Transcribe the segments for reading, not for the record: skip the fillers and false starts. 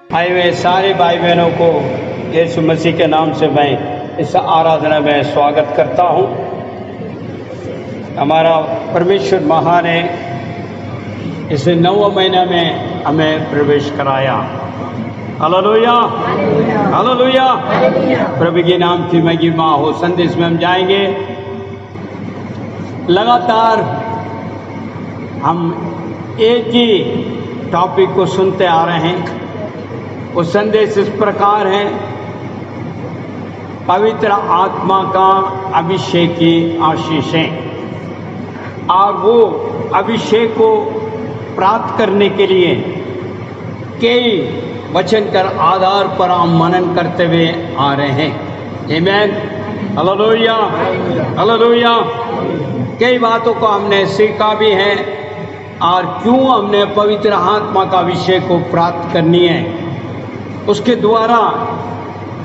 आए हुए सारे भाई बहनों को यीशु मसीह के नाम से मैं इस आराधना में स्वागत करता हूँ। हमारा परमेश्वर महान है, इस 9वें महीने में हमें प्रवेश कराया। हालेलुया, हालेलुया, प्रभु के नाम की महिमा हो। संदेश में हम जाएंगे। लगातार हम एक ही टॉपिक को सुनते आ रहे हैं। वो संदेश इस प्रकार है, पवित्र आत्मा का अभिषेक की आशीषें। और वो अभिषेक को प्राप्त करने के लिए कई वचन कर आधार पर हम मनन करते हुए आ रहे हैं। आमीन, हालेलुया, हालेलुया। कई बातों को हमने सीखा भी है और क्यों हमने पवित्र आत्मा का अभिषेक को प्राप्त करनी है, उसके द्वारा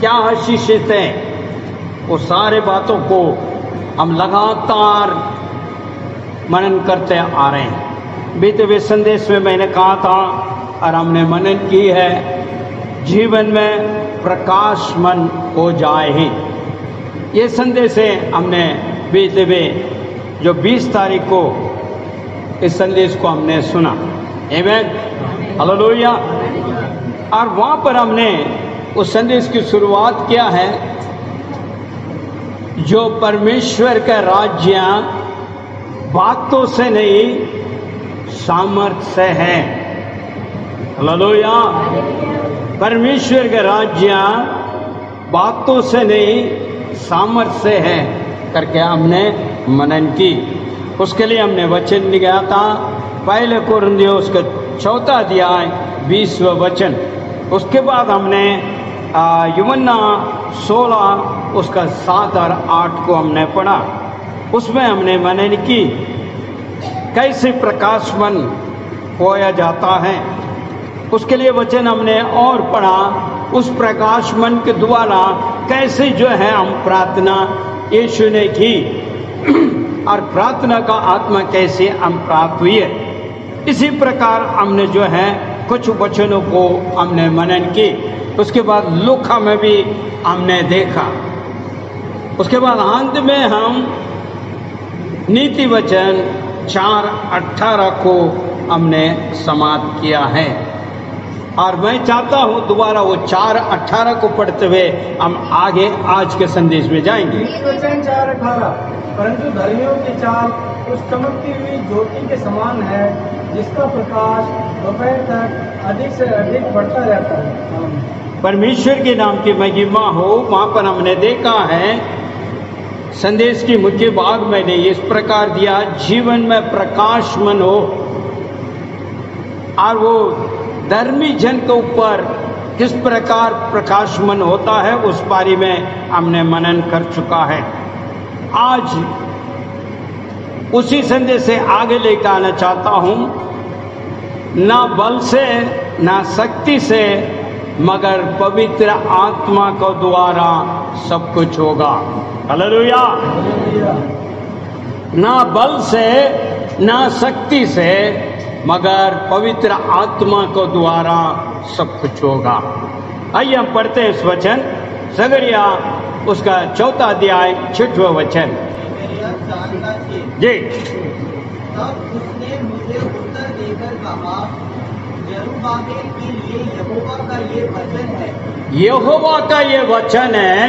क्या आशीषित है, वो सारे बातों को हम लगातार मनन करते आ रहे हैं। बीते हुए संदेश में मैंने कहा था और हमने मनन की है, जीवन में प्रकाशमान हो जाए ही। ये संदेश है हमने बीते हुए जो 20 तारीख को इस संदेश को हमने सुना। आमीन, हालेलुया। और वहाँ पर हमने उस संदेश की शुरुआत किया है, जो परमेश्वर का राज्य बातों से नहीं सामर्थ्य से है। हालेलुया। परमेश्वर का राज्य बातों से नहीं सामर्थ्य से है करके हमने मनन की। उसके लिए हमने वचन लिया था, पहले कुरिन्थियों उसका 4 अध्याय 20वां वचन। उसके बाद हमने यूहन्ना 16 उसका 7 और 8 को हमने पढ़ा। उसमें हमने मनन की कैसे प्रकाशमान होया जाता है। उसके लिए वचन हमने और पढ़ा, उस प्रकाशमान के द्वारा कैसे जो है हम प्रार्थना यीशु ने की और प्रार्थना का आत्मा कैसे हम प्राप्त हुई है। इसी प्रकार हमने जो है कुछ वचनों को हमने मनन की। उसके बाद लूका में भी हमने देखा। उसके बाद अंत में हम नीति वचन 4:18 को हमने समाप्त किया है। और मैं चाहता हूँ दोबारा वो 4:18 को पढ़ते हुए हम आगे आज के संदेश में जाएंगे। वचन 4:18, परंतु धर्मियों की चाल उस चमकती हुई ज्योति के समान है, जिसका प्रकाश दोपहर तक अधिक से अधिक बढ़ता रहता है। परमेश्वर के नाम की महिमा हो। वहाँ पर हमने देखा है, संदेश की मुख्य भाग मैंने इस प्रकार दिया, जीवन में प्रकाशमान हो। और वो धर्मी जन के ऊपर किस प्रकार प्रकाशमान होता है, उस बारे में हमने मनन कर चुका है। आज उसी संदेश से आगे लेकर आना चाहता हूँ। ना बल से ना शक्ति से, मगर पवित्र आत्मा को द्वारा सब कुछ होगा। हालेलुया। ना बल से ना शक्ति से, मगर पवित्र आत्मा को द्वारा सब कुछ होगा। आइए हम पढ़ते हैं इस वचन, जकरिया उसका 4 अध्याय 6वां वचन। जी। तब उसने मुझे उत्तर देकर कहा, जरुब्बाबेल के लिए यहोवा का ये वचन है। यहोवा का ये वचन है,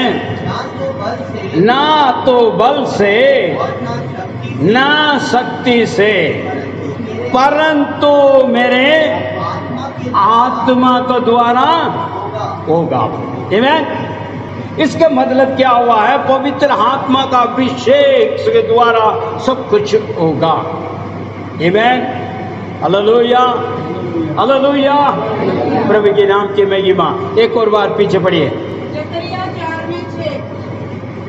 ना तो बल से ना शक्ति से, परंतु मेरे आत्मा को द्वारा होगा। आमीन। इसका मतलब क्या हुआ है? पवित्र आत्मा का अभिषेक के द्वारा सब कुछ होगा। आमीन, हालेलुया, हालेलुया। प्रभु के नाम की महिमा। एक और बार पीछे पढ़िए। जकरिया 4:6,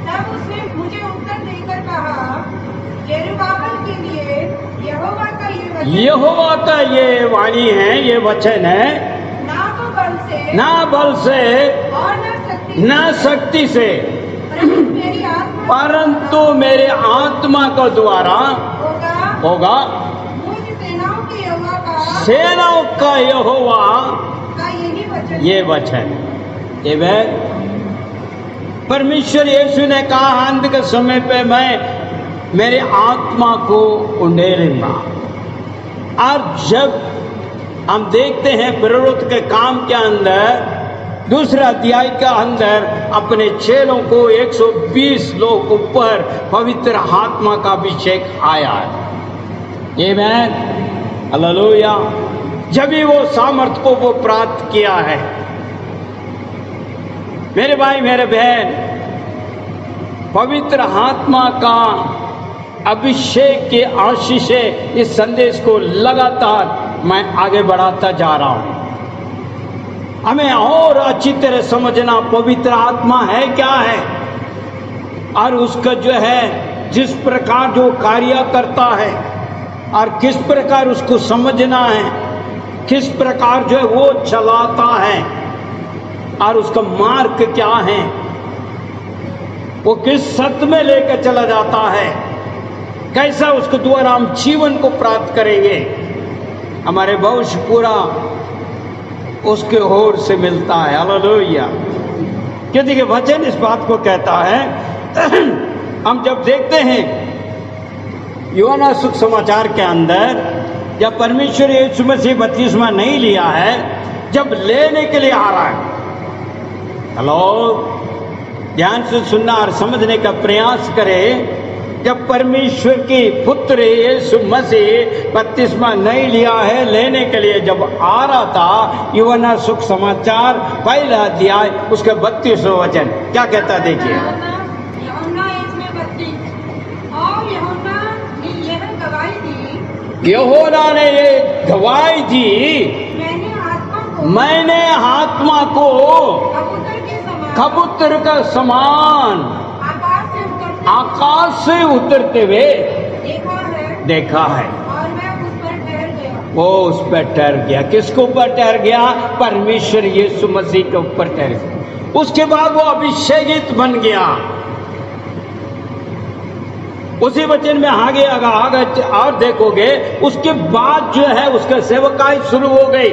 तब उसने मुझे उत्तर देकर कहा, जरुब्बाबेल के लिए यहोवा का ये वचन, यहोवा का ये वाणी है, ये वचन है, ना तो बल से ना बल से और ना शक्ति से, परंतु मेरे आत्मा को द्वारा होगा। मुझ सेनाओं के यहोवा का सेनाओं का यहोवा का यही वचन ये वचन। आमीन। परमेश्वर यीशु ने कहा अंत के समय पे मैं मेरे आत्मा को उंडेलूंगा। और जब हम देखते हैं प्रवृत्ति के काम के अंदर दूसरा अध्याय के अंदर अपने चेलों को 120 लोग ऊपर पवित्र आत्मा का अभिषेक आया है। आमीन। हालेलुया। जब भी वो सामर्थ को वो प्राप्त किया है। मेरे भाई मेरे बहन, पवित्र आत्मा का अभिषेक के आशीष से इस संदेश को लगातार मैं आगे बढ़ाता जा रहा हूं। हमें और अच्छी तरह समझना पवित्र आत्मा है क्या है, और उसका जो है जिस प्रकार जो कार्य करता है और किस प्रकार उसको समझना है, किस प्रकार जो है वो चलाता है और उसका मार्ग क्या है, वो किस सत्य में लेकर चला जाता है, कैसा उसके द्वारा हम जीवन को प्राप्त करेंगे। हमारे भविष्य पूरा उसके ओर से मिलता है। हालेलुया। क्योंकि वचन इस बात को कहता है। हम जब देखते हैं यूहन्ना सुसमाचार के अंदर, जब परमेश्वर यीशु मसीह बपतिस्मा नहीं लिया है, जब लेने के लिए आ रहा है। हेलो, ध्यान से सुनना और समझने का प्रयास करें। जब परमेश्वर की पुत्र यीशु मसीह बपतिस्मा नहीं लिया है, लेने के लिए जब आ रहा था, यूहन्ना सुसमाचार पहला अध्याय उसके 32वां वचन क्या कहता, देखिए। यूहन्ना 1:32 और यूहन्ना ने यह गवाही दी, यूहन्ना ने ये गवाही दी, मैंने आत्मा को कबूतर का समान आकाश से उतरते हुए देखा है। और मैं उस पर ठहर गया। वो उस पर ठहर गया। किसके ऊपर ठहर गया? परमेश्वर यीशु मसीह के ऊपर ठहर गया। उसके बाद वो अभिषेकित बन गया। उसी वचन में आगे आगे और देखोगे, उसके बाद जो है उसका सेवकाई शुरू हो गई।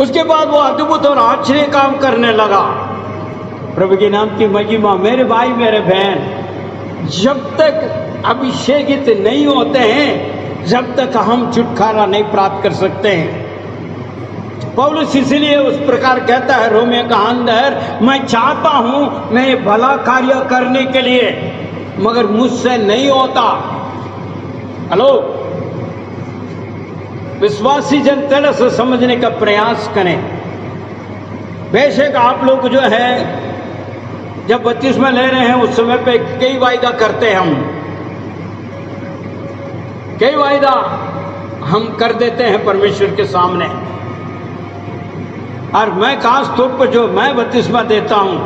उसके बाद वो अद्भुत और आश्चर्य काम करने लगा। प्रभु के नाम की महिमा। मेरे भाई मेरे बहन, जब तक अभिषेकित नहीं होते हैं, जब तक हम छुटकारा नहीं प्राप्त कर सकते हैं। पौलुस इसलिए उस प्रकार कहता है रोमियो का अंदर, मैं चाहता हूं मैं भला कार्य करने के लिए, मगर मुझसे नहीं होता। हेलो, विश्वासी जन तरह से समझने का प्रयास करें। बेशक आप लोग जो है जब बपतिस्मा ले रहे हैं उस समय पे कई वायदा करते हैं, कई वायदा हम कर देते हैं परमेश्वर के सामने। और मैं खास तौर पर जो मैं बपतिस्मा देता हूं,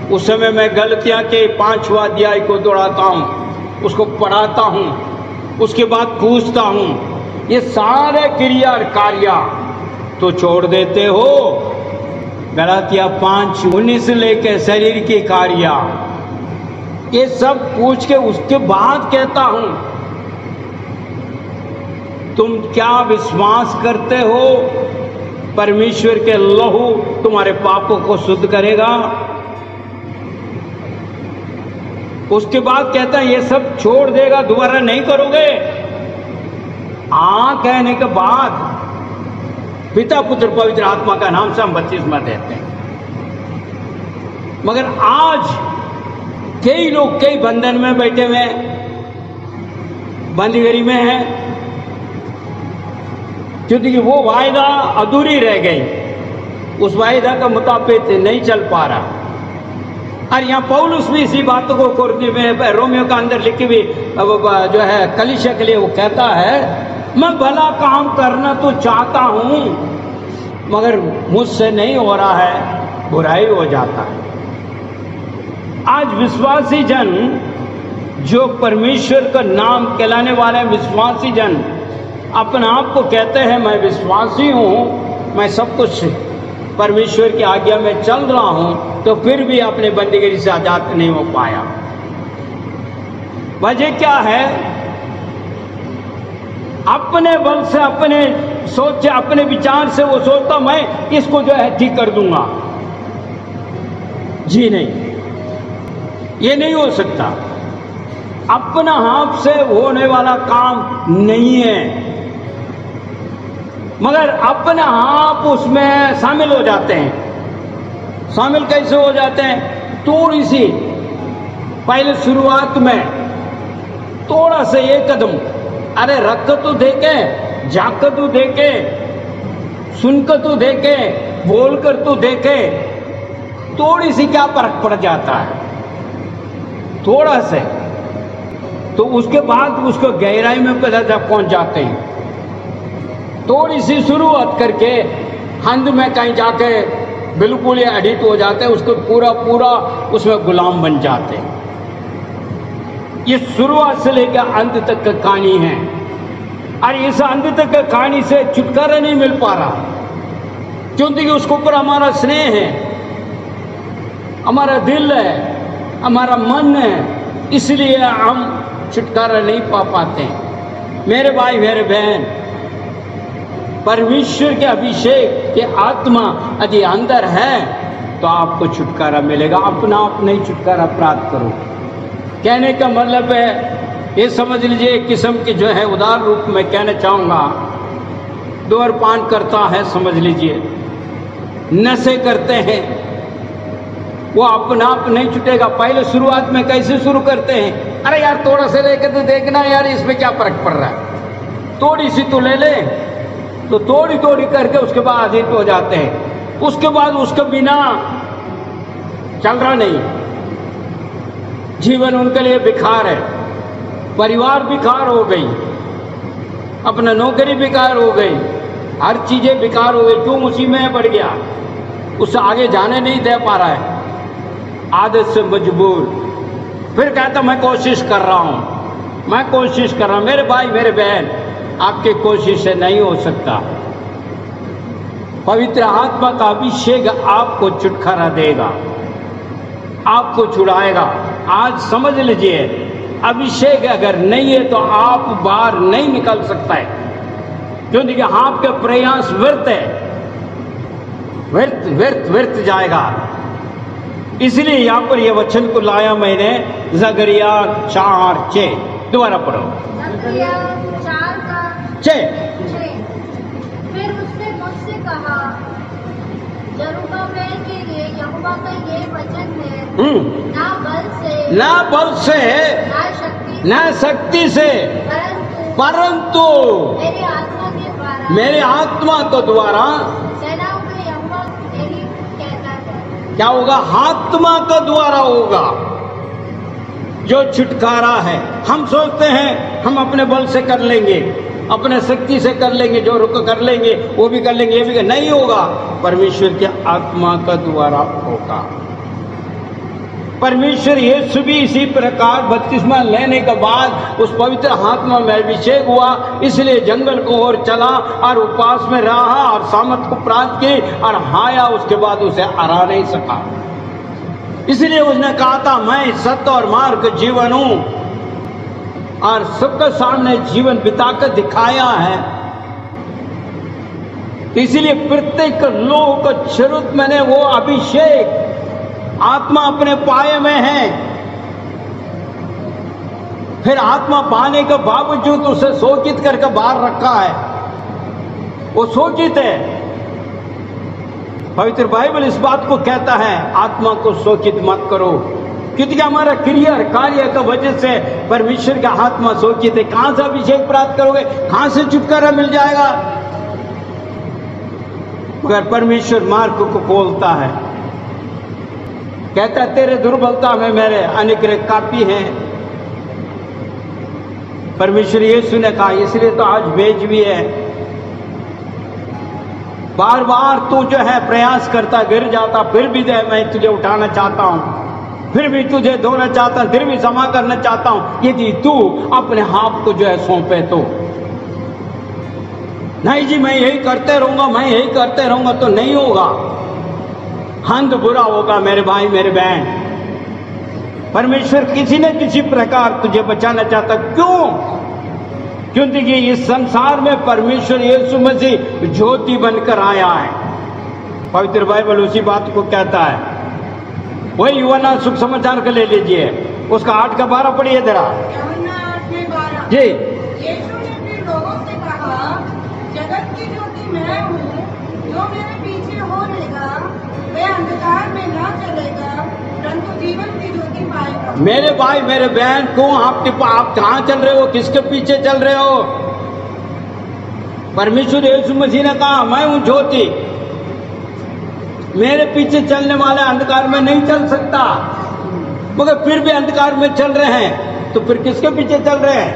उस समय मैं गलतियां के 5वां अध्याय को दोहराता हूं, उसको पढ़ाता हूं, उसके बाद पूछता हूं, ये सारे क्रिया और कार्य तो छोड़ देते हो। गलातिया 5:19 लेके शरीर की कार्य, ये सब पूछ के उसके बाद कहता हूं, तुम क्या विश्वास करते हो परमेश्वर के लहू तुम्हारे पापों को शुद्ध करेगा? उसके बाद कहता है ये सब छोड़ देगा, दोबारा नहीं करोगे। कहने के बाद पिता पुत्र पवित्र आत्मा का नाम से हम बपतिस्मा देते हैं। मगर आज कई लोग कई बंधन में बैठे हुए, बंदीगरी में हैं, क्योंकि वो वायदा अधूरी रह गई, उस वायदा का मुताबिक नहीं चल पा रहा। और यहाँ पौलुस भी इसी बातों को कुरिन्थियों में रोमियो का अंदर लिखी हुई जो है कलीसिया के लिए वो कहता है, मैं भला काम करना तो चाहता हूं, मगर मुझसे नहीं हो रहा है, बुराई हो जाता है। आज विश्वासी जन जो परमेश्वर का नाम कहलाने वाले विश्वासी जन अपने आप को कहते हैं मैं विश्वासी हूं, मैं सब कुछ परमेश्वर की आज्ञा में चल रहा हूं, तो फिर भी अपने बंदीगिरी से आजाद नहीं हो पाया। वजह क्या है? अपने बल से, अपने सोच से, अपने विचार से वो सोचता मैं इसको जो है ठीक कर दूंगा। जी नहीं, ये नहीं हो सकता। अपना हाथ से होने वाला काम नहीं है, मगर अपना आप उसमें शामिल हो जाते हैं। शामिल कैसे हो जाते हैं? थोड़ी सी पहले शुरुआत में थोड़ा सा एक कदम, अरे रख तो देखे, जाकर तो देखे, सुनकर तो देखे, बोलकर तो देखे, थोड़ी सी क्या फर्क पड़ जाता है, थोड़ा से। तो उसके बाद उसको गहराई में पहुंच जाते हैं। थोड़ी सी शुरुआत करके अंत में कहीं जाके बिल्कुल ये एडिट हो जाते हैं, उसको पूरा पूरा उसमें गुलाम बन जाते हैं। ये शुरुआत से लेकर अंत तक का कहानी है, और इस अंत तक का कहानी से छुटकारा नहीं मिल पा रहा, क्योंकि उसके ऊपर हमारा स्नेह है, हमारा दिल है, हमारा मन है, इसलिए हम छुटकारा नहीं पा पाते। मेरे भाई मेरे बहन, परमेश्वर के अभिषेक के आत्मा यदि अंदर है तो आपको छुटकारा मिलेगा। अपना आप नहीं छुटकारा प्राप्त करो। कहने का मतलब है, ये समझ लीजिए, एक किस्म की जो है उदार रूप में कहना चाहूँगा, धूम्रपान करता है, समझ लीजिए, नशे करते हैं, वो अपना आप नहीं छूटेगा। पहले शुरुआत में कैसे शुरू करते हैं, अरे यार थोड़ा सा लेकर तो देखना यार, इसमें क्या फर्क पड़ रहा है, थोड़ी सी तो ले ले, तो थोड़ी थोड़ी करके उसके बाद आदत हो जाते हैं। उसके बाद उसके बिना चल रहा नहीं, जीवन उनके लिए बेकार है, परिवार बेकार हो गई, अपना नौकरी बेकार हो गई, हर चीजें बेकार हो गई। क्यों? उसी में बढ़ गया, उससे आगे जाने नहीं दे पा रहा है, आदत से मजबूर। फिर कहता मैं कोशिश कर रहा हूं, मैं कोशिश कर रहा हूं। मेरे भाई मेरे बहन, आपकी कोशिश से नहीं हो सकता। पवित्र आत्मा का अभिषेक आपको छुटकारा देगा, आपको छुड़ाएगा। आज समझ लीजिए, अभिषेक अगर नहीं है तो आप बाहर नहीं निकल सकता है, क्योंकि आपके प्रयास व्यर्थ है, व्यर्थ व्यर्थ व्यर्थ जाएगा। इसलिए यहां पर यह वचन को लाया मैंने, जकरिया 4:6। दोबारा पढ़ो, जकरिया 4:6। फिर उसने मुझसे कहा, जरुब्बाबेल के लिए यहोवा का ये वचन है, ना बल से ना शक्ति से परंतु मेरे आत्मा के द्वारा सेनाओं का यहोवा यही कहता है। क्या होगा? आत्मा का द्वारा होगा जो छुटकारा है। हम सोचते हैं हम अपने बल से कर लेंगे, अपने शक्ति से कर लेंगे, जो रुक कर लेंगे वो भी कर लेंगे, ये भी नहीं होगा। परमेश्वर के आत्मा का द्वारा होगा। परमेश्वर यीशु भी इसी प्रकार बपतिस्मा लेने के बाद उस पवित्र आत्मा में अभिषेक हुआ, इसलिए जंगल को ओर चला और उपवास में रहा और सामर्थ को प्राप्त की और आया। उसके बाद उसे हरा नहीं सका, इसलिए उसने कहा था मैं सत्य और मार्ग जीवन हूं, और सबके सामने जीवन बिताकर दिखाया है। इसलिए प्रत्येक लोग को जरूरत मैंने वो अभिषेक आत्मा अपने पाए में है। फिर आत्मा पाने के बावजूद उसे शोकित करके बाहर रखा है, वो शोकित है। पवित्र बाइबल इस बात को कहता है, आत्मा को शोकित मत करो, क्योंकि हमारा क्रिया कार्य का वजह से परमेश्वर का आत्मा शोकित है। कहां से अभिषेक प्राप्त करोगे? कहां से छुटकारा मिल जाएगा? मगर परमेश्वर मार्ग को खोलता है, कहता तेरे दुर्बलता में मेरे अनुग्रह काफी है। परमेश्वर यीशु ने कहा, इसलिए तो आज भेज भी है। बार बार तू जो है प्रयास करता, गिर जाता, फिर भी जो है मैं तुझे उठाना चाहता हूं, फिर भी तुझे धोना चाहता हूं, फिर भी जमा करना चाहता हूं, यदि तू अपने आप को जो है सौंपे तो। नहीं जी मैं यही करते रहूंगा, मैं यही करते रहूंगा, तो नहीं होगा, अंत बुरा होगा। मेरे भाई मेरे बहन, परमेश्वर किसी न किसी प्रकार तुझे बचाना चाहता। क्यों? क्योंकि इस संसार में परमेश्वर यीशु मसीह ज्योति बनकर आया है। पवित्र बाइबल उसी बात को कहता है। वही यूहन्ना सुख समाचार का ले लीजिए, उसका 8 का 12 पढ़िए जरा। यूहन्ना 8:12 जी। यीशु ने फिर लोगों से कहा, जगत की ज्योति मैं हूँ, जो मेरे पीछे हो रहेगा वह अंधकार में ना चलेगा परंतु जीवन की ज्योति पाएगा। मेरे भाई मेरे बहन, क्यों आप कहाँ चल रहे हो? किसके पीछे चल रहे हो? परमेश्वर यीशु मसीह ने कहा मैं हूं ज्योति, मेरे पीछे चलने वाला अंधकार में नहीं चल सकता, मगर फिर भी अंधकार में चल रहे हैं, तो फिर किसके पीछे चल रहे हैं?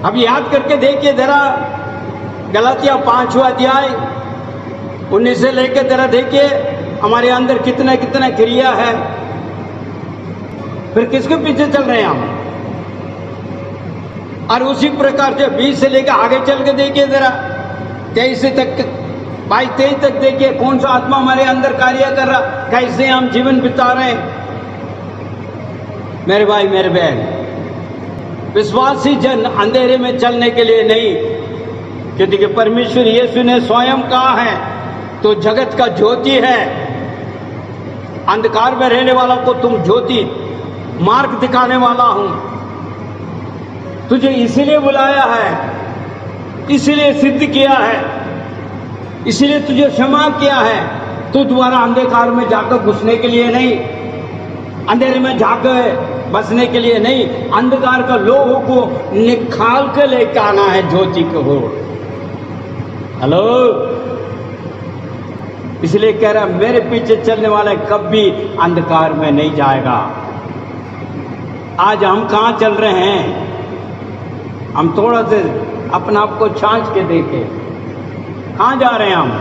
अब याद करके देखिए जरा, गलातिया 5वां अध्याय 19 से लेकर जरा देखिए हमारे अंदर कितना कितना क्रिया है, फिर किसके पीछे चल रहे हैं हम? और उसी प्रकार से 20 से लेकर आगे चल के देखिए जरा 23 तक 22-23 तक देखिए कौन सा आत्मा हमारे अंदर कार्य कर रहा, कैसे हम जीवन बिता रहे हैं। मेरे भाई मेरे बहन, विश्वासी जन अंधेरे में चलने के लिए नहीं, क्योंकि परमेश्वर यीशु ने स्वयं कहा है तो जगत का ज्योति है, अंधकार में रहने वाला को तुम ज्योति मार्ग दिखाने वाला हूं, तुझे इसीलिए बुलाया है, इसीलिए सिद्ध किया है, इसीलिए तुझे क्षमा किया है। तू दोबारा अंधकार में जाकर घुसने के लिए नहीं, अंधेरे में जाकर बसने के लिए नहीं, अंधकार का लोगों को निकाल के लेकर आना है ज्योति को हो। हेलो, इसलिए कह रहा मेरे पीछे चलने वाला कभी अंधकार में नहीं जाएगा। आज हम कहां चल रहे हैं? हम थोड़ा से अपने आप को छांच के देखें, कहां जा रहे हैं हम?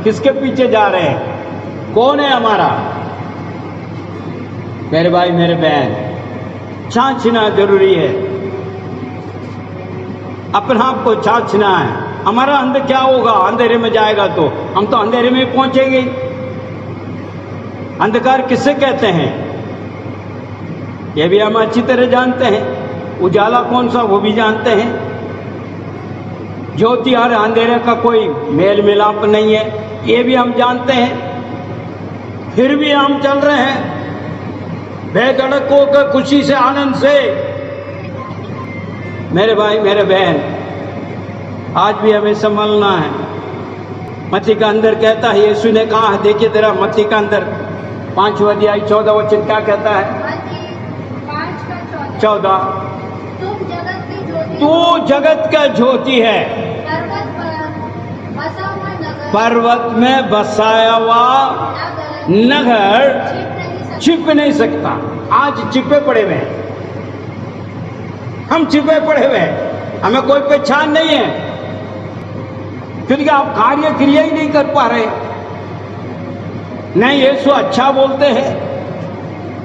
किसके पीछे जा रहे हैं? कौन है हमारा? मेरे भाई मेरे बहन, छांचना जरूरी है, अपने आप को छांचना है। हमारा अंदर क्या होगा? अंधेरे में जाएगा तो हम तो अंधेरे में पहुंचेंगे। अंधकार किससे कहते हैं ये भी हम अच्छी तरह जानते हैं, उजाला कौन सा वो भी जानते हैं। ज्योति और अंधेरे का कोई मेल मिलाप नहीं है, ये भी हम जानते हैं। फिर भी हम चल रहे हैं बेधड़क होकर, खुशी से, आनंद से। मेरे भाई मेरे बहन, आज भी हमें संभलना है। मत्ती का अंदर कहता है, यीशु ने कहा है, देखिए तेरा मत्ती का अंदर 5वां अध्याय 14 वचन क्या कहता है? 14 तू जगत का ज्योति है, पर्वत में बसाया हुआ नगर छिप नहीं सकता। आज छिपे पड़े हुए हैं, हम छिपे पड़े हुए हैं, हमें कोई पहचान नहीं है, क्योंकि आप कार्य क्रिया ही नहीं कर पा रहे। नहीं यीशु अच्छा बोलते हैं,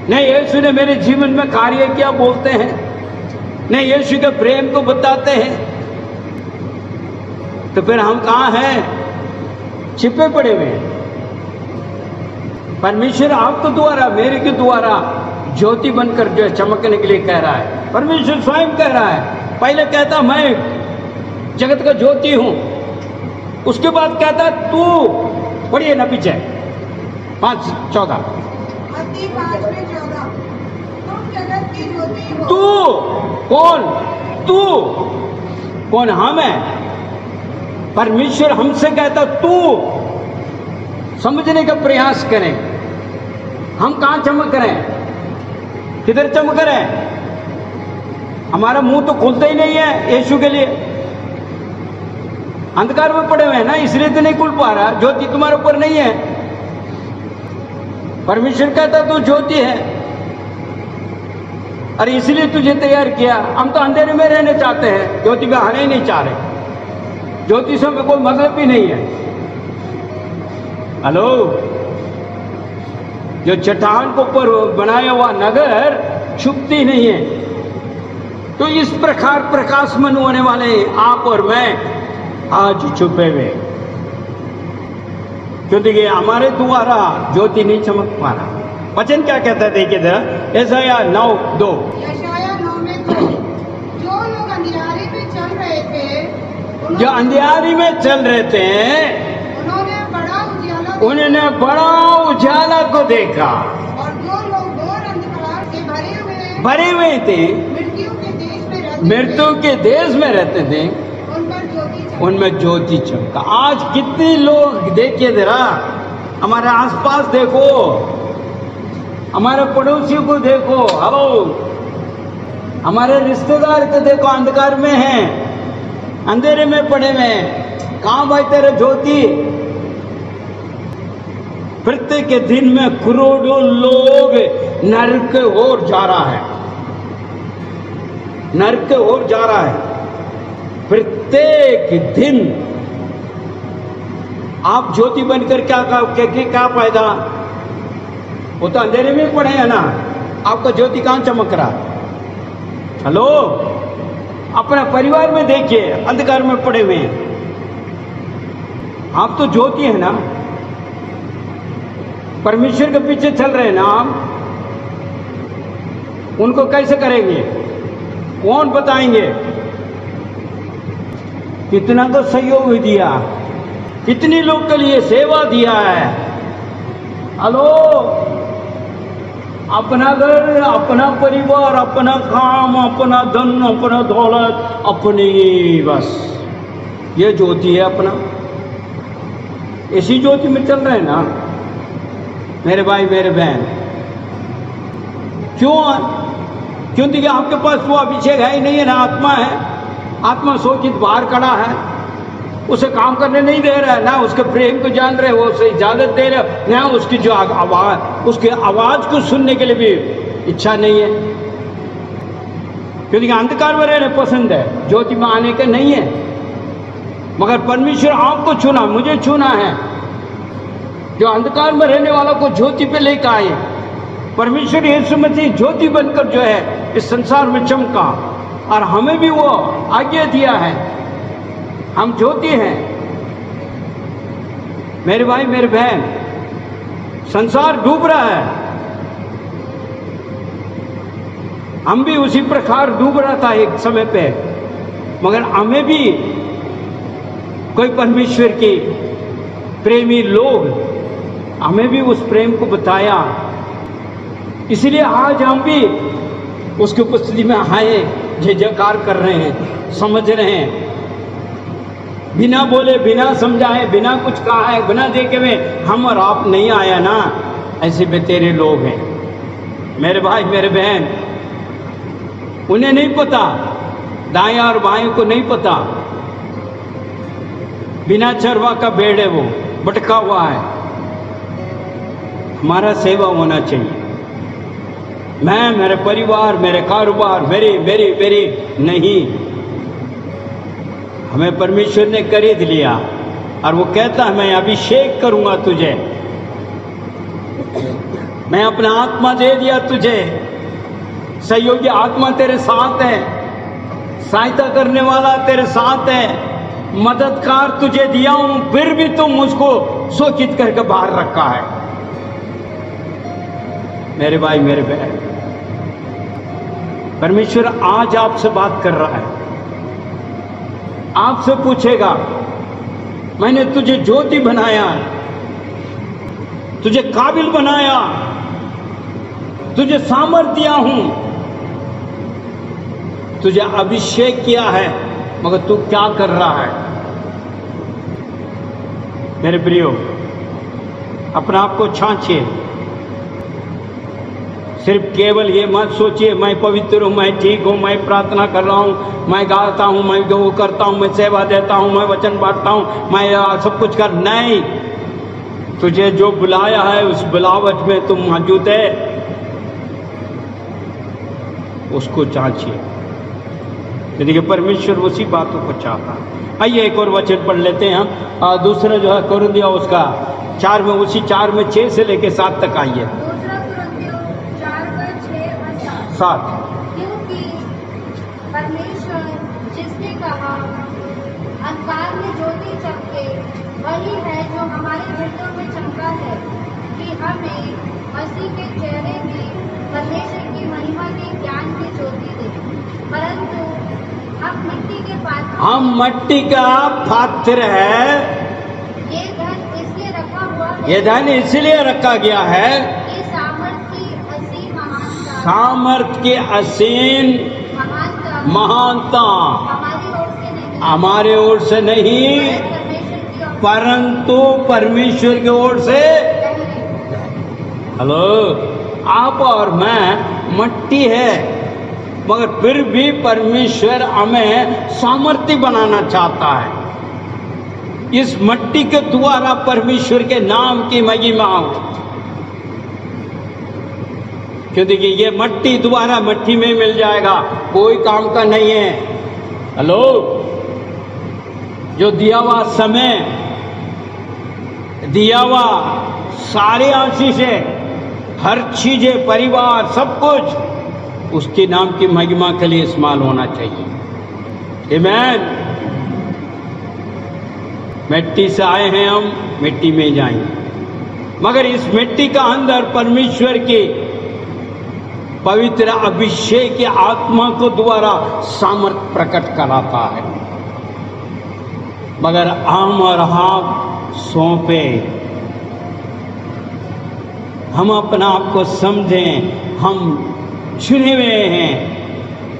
नहीं यीशु ने मेरे जीवन में कार्य किया बोलते हैं, नहीं यीशु के प्रेम को बताते हैं, तो फिर हम कहां हैं? छिपे पड़े हुए हैं। परमेश्वर आपके द्वारा, मेरे के द्वारा ज्योति बनकर जो चमकने के लिए कह रहा है। परमेश्वर स्वयं कह रहा है, पहले कहता मैं जगत का ज्योति हूं, उसके बाद कहता तू, पढ़िए ना पीछे 5:14, मत्ती 5:14 तुम जगत की ज्योति हो। तू कौन? तू कौन? हम है। परमेश्वर हमसे कहता तू। समझने का प्रयास करें, हम कहां चमक रहे हैं? किधर चमक रहे हैं? हमारा मुंह तो खुलता ही नहीं है यीशु के लिए, अंधकार में पड़े हुए हैं ना, इसलिए तो नहीं खुल पा रहा। ज्योति तुम्हारे ऊपर नहीं है। परमेश्वर कहता तू ज्योति है, और इसलिए तुझे तैयार किया। हम तो अंधेरे में रहने चाहते हैं, ज्योति में आने ही नहीं चाह रहे। ज्योति से कोई मतलब ही नहीं है। हेलो, जो चट्टान को ऊपर बनाया हुआ नगर छुपती नहीं है, तो इस प्रकार प्रकाशमान होने वाले आप और मैं आज छुपे हुए, क्योंकि हमारे द्वारा ज्योति नहीं चमक पा रहा। वचन क्या कहता है देखिए जरा, यशायाह 9:2। यशायाह 9 में जो लोग अंधेरे जो अंधियारी में चल रहे थे उन्होंने बड़ा उजाला को देखा। और जो लोग घोर अंधकार से भरे हुए थे, मृत्यु के देश में रहते थे, उनमें ज्योति चमका। आज कितने लोग, देखिए जरा हमारे आसपास देखो, हमारे पड़ोसियों को देखो, हेलो, हमारे रिश्तेदार को देखो, अंधकार में हैं, अंधेरे में पड़े हुए हैं। कहां भाई तेरे ज्योति? प्रत्येक दिन में करोड़ों लोग नरक की ओर जा रहा है, नरक की ओर जा रहा है प्रत्येक दिन। आप ज्योति बनकर क्या फायदा? वो तो अंधेरे में पड़े हैं ना, आपका ज्योति कहां चमक रहा? हेलो, अपना परिवार में देखिए, अंधकार में पड़े हुए हैं। आप तो ज्योति है ना, परमेश्वर के पीछे चल रहे हैं ना आप, उनको कैसे करेंगे? कौन बताएंगे? कितना तो सहयोग दिया, कितनी लोग के लिए सेवा दिया है। हेलो, अपना घर, अपना परिवार, अपना काम, अपना धन, अपना दौलत, अपनी, बस ये ज्योति है अपना। इसी ज्योति में चल रहे हैं ना मेरे भाई मेरे बहन। क्योंकि आपके पास वो अभिषेक है ही नहीं है ना, आत्मा है, आत्मा सोचित बाहर खड़ा है, उसे काम करने नहीं दे रहा है, ना उसके प्रेम को जान रहे, वो उसे इजाजत दे रहे, ना उसकी जो आवाज, उसके आवाज को सुनने के लिए भी इच्छा नहीं है। क्योंकि अंधकार में रहने पसंद है, ज्योति में आने का नहीं है। मगर परमेश्वर आपको चुना, मुझे चुना है, जो अंधकार में रहने वालों को ज्योति पे लेकर आए। परमेश्वर यीशु मसीह ज्योति बनकर जो है इस संसार में चमका, और हमें भी वो आज्ञा दिया है, हम ज्योति हैं। मेरे भाई मेरे बहन, संसार डूब रहा है, हम भी उसी प्रकार डूब रहा था एक समय पे, मगर हमें भी कोई परमेश्वर के प्रेमी लोग, हमें भी उस प्रेम को बताया। इसलिए आज हम भी उसकी उपस्थिति में आए, जय जयकार कर रहे हैं, समझ रहे हैं, बिना बोले, बिना समझाए, बिना कुछ कहा है, बिना देखे में हम और आप नहीं आया ना, ऐसे बेतेरे लोग हैं मेरे भाई मेरे बहन। उन्हें नहीं पता, दाएं और बाएं को नहीं पता, बिना चरवा का भेड़ है, वो भटका हुआ है। हमारा सेवा होना चाहिए। मैं, मेरे परिवार, मेरे कारोबार, मेरी नहीं, हमें परमेश्वर ने खरीद लिया, और वो कहता है मैं अभिषेक करूंगा तुझे, मैं अपना आत्मा दे दिया तुझे, सहयोगी आत्मा तेरे साथ है, सहायता करने वाला तेरे साथ है, मददगार तुझे दिया हूं, फिर भी तुम मुझको शोकित करके बाहर रखा है। मेरे भाई मेरे बहन, परमेश्वर आज आपसे बात कर रहा है, आपसे पूछेगा, मैंने तुझे ज्योति बनाया, तुझे काबिल बनाया, तुझे सामर्थ्य दिया हूं, तुझे अभिषेक किया है, मगर तू क्या कर रहा है? मेरे प्रियो, अपने आप को छांचिए। सिर्फ केवल ये मत सोचिए मैं पवित्र हूँ, मैं ठीक हूँ, मैं प्रार्थना कर रहा हूँ, मैं गाता हूँ, मैं वो करता हूँ, मैं सेवा देता हूँ, मैं वचन बांटता हूँ, मैं सब कुछ कर। नहीं, तुझे जो बुलाया है उस बुलावट में तुम मौजूद है, उसको जांचिए। देखिए परमेश्वर उसी बातों को चाहता है। आइए एक और वचन पढ़ लेते हैं हम, दूसरा जो है कोरिन्थियों उसका 4 में, उसी 4 में 6 से लेके 7 तक आइए। 7। क्योंकि परमेश्वर जिसने कहा अंधकार में ज्योति चमके, वही है जो हमारे हृदयों में चमका है, कि हमें मसीह के चेहरे में परमेश्वर की महिमा के ज्ञान की ज्योति दे। परंतु हम मिट्टी के पात्र हम मट्टी का पात्र है। ये धन इसलिए रखा हुआ है ये धन इसलिए रखा गया है कि सामर्थ की असीम महानता सामर्थ की असीम महानता हमारी ओर से नहीं, हमारे ओर से नहीं, परमेश्वर की ओर परंतु परमेश्वर की ओर से। हेलो, आप और मैं मट्टी है, मगर फिर भी परमेश्वर हमें सामर्थ्य बनाना चाहता है। इस मट्टी के द्वारा परमेश्वर के नाम की महिमा हो। क्यों? देखिए, ये मट्टी द्वारा मट्टी में मिल जाएगा, कोई काम का नहीं है। हेलो, जो दिया हुआ समय, दिया हुआ सारे आशीषें, हर चीजें, परिवार, सब कुछ उसके नाम की महिमा के लिए इस्तेमाल होना चाहिए। आमीन। मिट्टी से आए हैं हम, मिट्टी में जाएंगे, मगर इस मिट्टी का अंदर परमेश्वर की पवित्र अभिषेक की आत्मा को द्वारा सामर्थ प्रकट कराता है। मगर हम और आप सौंपे, हम अपना आप को समझें, हम चुने हुए हैं,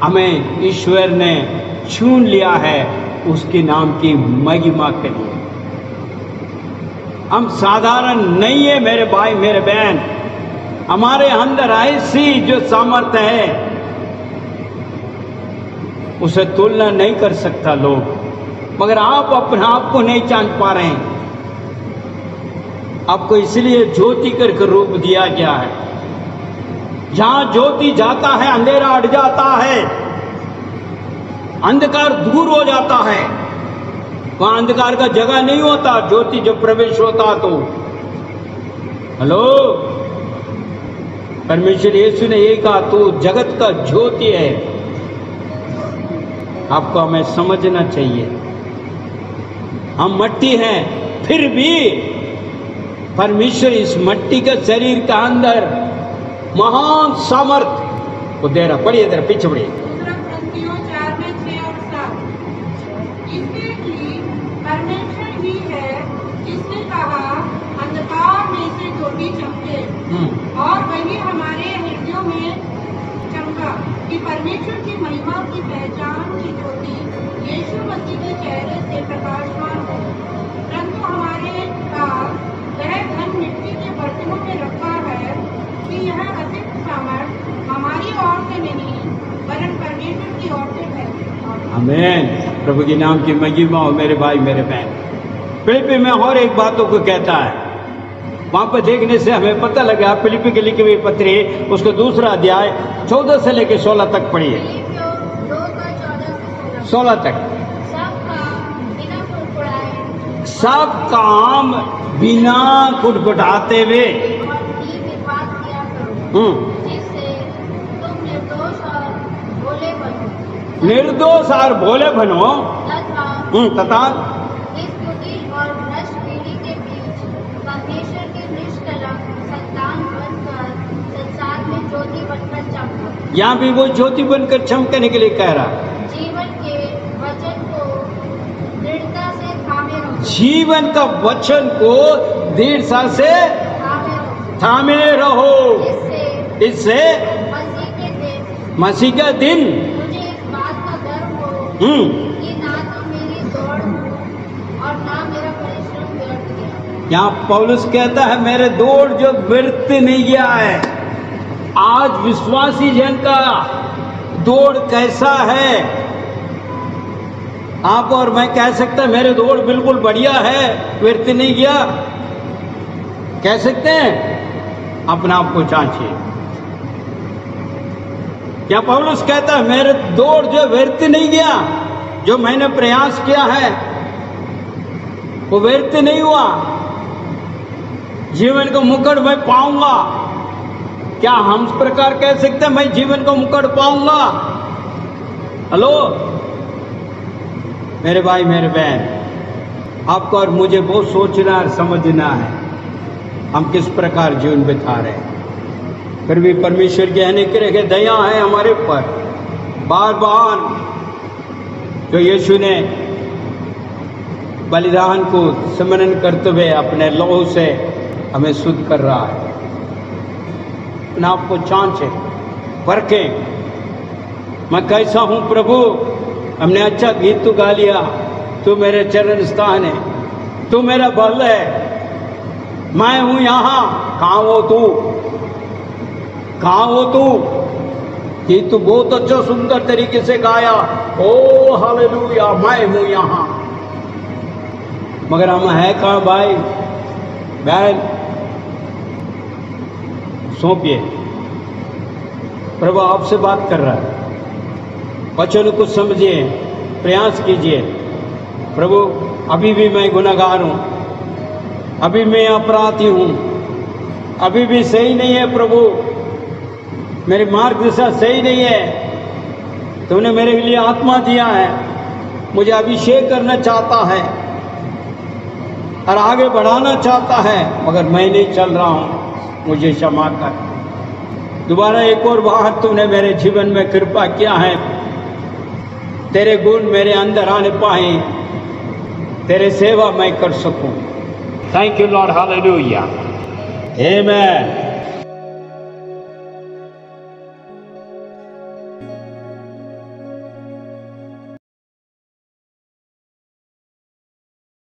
हमें ईश्वर ने चुन लिया है उसके नाम की महिमा के लिए। हम साधारण नहीं है मेरे भाई मेरे बहन, हमारे अंदर ऐसी जो सामर्थ्य है उसे तुलना नहीं कर सकता लोग, मगर आप अपने आप को नहीं जान पा रहे हैं। आपको इसलिए ज्योति करके रूप दिया गया है। जहां ज्योति जाता है अंधेरा हट जाता है, अंधकार दूर हो जाता है। वहां अंधकार का जगह नहीं होता, ज्योति जब प्रवेश होता तो। हेलो, परमेश्वर यीशु ने ये कहा, तू जगत का ज्योति है। आपको हमें समझना चाहिए, हम मट्टी हैं, फिर भी परमेश्वर इस मट्टी के शरीर का अंदर महान सामर्थ को दे रहा। पढ़िए जरा, पीछे पढ़िए। दूसरा कुरिन्थियों 4 में 6 और 7। इसलिए कि परमेश्वर ही है जिसने कहा, अंधकार में से ज्योति चमके, और वही हमारे हृदयों में चमका, कि परमेश्वर की महिमा की पहचान की ज्योति यीशु मसीह के चेहरे से प्रकाशमान हो। परंतु हमारे पास वह धन मिट्टी के बर्तनों में रखा है कि यह अतिरिक्त सामर्थ हमारी ओर से नहीं, वरन परमेश्वर की ओर से है। आमीन। प्रभु के नाम की महिमा हो मेरे भाई मेरे बहन। फिलिप्पी में और एक बातों को कहता है, वहां पर देखने से हमें पता लगा, फिलिप्पी के लिखी हुई पत्री उसका 2 अध्याय 14 से लेकर 16 तक पढ़िए। 16 तक। सब काम बिना कुटकुटाते हुए निर्दोष और भोले बनो, तथा इस बुद्धि और भ्रष्ट पीढ़ी के बीच परमेश्वर के निष्कलंक संतान बनकर संसार में ज्योति बनकर चमको। यहाँ भी वो ज्योति बनकर चमकने के लिए कह रहा। जीवन के वचन को दृढ़ता से थामे रहो। जीवन का वचन को दृढ़ता से थामे रहो। इससे मसीह का दिन मुझे इस बात का गर्व हो कि ना तो मेरी दौड़ और ना मेरा परिश्रम व्यर्थ गया। यहाँ पौलुस कहता है, मेरे दौड़ जो व्यर्थ नहीं गया है। आज विश्वासी जन का दौड़ कैसा है? आप और मैं कह सकते हैं मेरे दौड़ बिल्कुल बढ़िया है, व्यर्थ नहीं गया। कह सकते हैं? अपना आप को जांचिए। क्या पौलुस कहता है मेरे दौड़ जो व्यर्थ नहीं गया, जो मैंने प्रयास किया है वो व्यर्थ नहीं हुआ, जीवन को मुकुट मैं पाऊंगा? क्या हम इस प्रकार कह सकते हैं मैं जीवन को मुकुट पाऊंगा? हेलो मेरे भाई मेरे बहन, आपको और मुझे बहुत सोचना और समझना है हम किस प्रकार जीवन बिता रहे हैं। फिर भी परमेश्वर की अनेक तरह की दया है हमारे ऊपर। बार बार जो यीशु ने बलिदान को स्मरण करते हुए अपने लहू से हमें शुद्ध कर रहा है। अपने आप को जांचे, परखें, मैं कैसा हूं प्रभु। हमने अच्छा गीत तो गा लिया, तू मेरे चरण स्थान है, तू मेरा बल है, मैं हूं यहां, कहां हो तू, कहां हो तू। ये तो बहुत अच्छा सुंदर तरीके से गाया, ओ हालेलुया, मैं हूं यहां। मगर हम है कहां भाई बहन? सौंपिए, प्रभु आपसे बात कर रहा है, वचन को समझिए, प्रयास कीजिए। प्रभु अभी भी मैं गुनहगार हूं, अभी मैं अपराधी हूं, अभी भी सही नहीं है प्रभु, मेरी मार्ग दिशा सही नहीं है। तुमने मेरे लिए आत्मा दिया है, मुझे अभिषेक करना चाहता है और आगे बढ़ाना चाहता है, मगर मैं नहीं चल रहा हूं, मुझे क्षमा कर। दोबारा एक और बार तुमने मेरे जीवन में कृपा किया है, तेरे गुण मेरे अंदर आने पाए, तेरे सेवा मैं कर सकूं। Thank you Lord, hallelujah, amen.